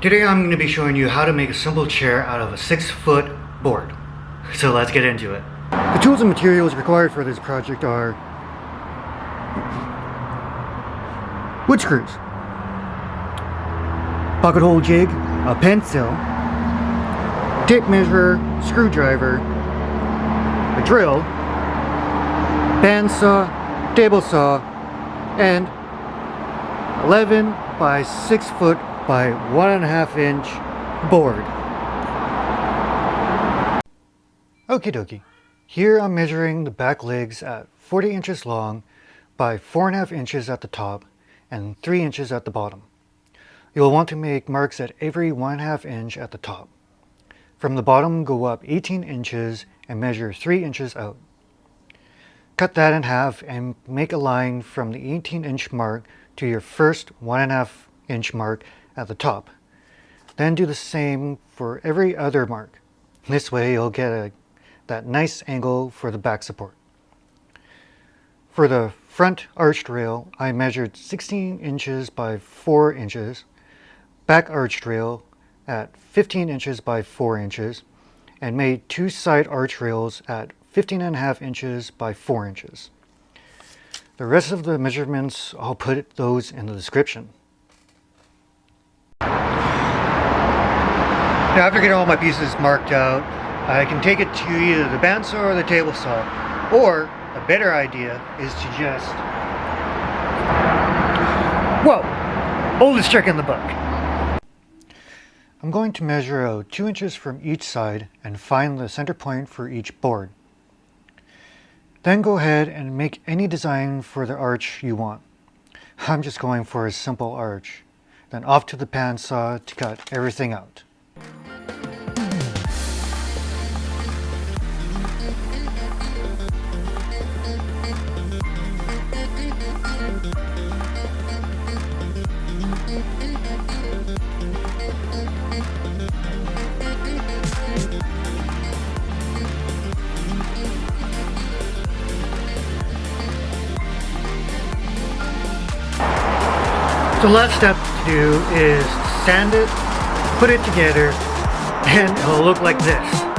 Today I'm going to be showing you how to make a simple chair out of a 6-foot board. So let's get into it. The tools and materials required for this project are wood screws, pocket hole jig, a pencil, tape measure, screwdriver, a drill, bandsaw, table saw, and 11 by 6 foot by 1.5 inch board. Okie dokie. Here I'm measuring the back legs at 40 inches long by 4.5 inches at the top and 3 inches at the bottom. You'll want to make marks at every 1.5 inch at the top. From the bottom, go up 18 inches and measure 3 inches out. Cut that in half and make a line from the 18-inch mark to your first 1.5 inch mark at the top. Then do the same for every other mark. This way you'll get that nice angle for the back support. For the front arched rail, I measured 16 inches by 4 inches, back arched rail at 15 inches by 4 inches, and made 2 side arch rails at 15.5 inches by 4 inches. The rest of the measurements, I'll put those in the description. Now, after getting all my pieces marked out, I can take it to either the bandsaw or the table saw, or a better idea is to just, oldest trick in the book. I'm going to measure out 2 inches from each side and find the center point for each board. Then go ahead and make any design for the arch you want. I'm just going for a simple arch. Then off to the bandsaw to cut everything out. The last step to do is sand it, put it together, and it'll look like this.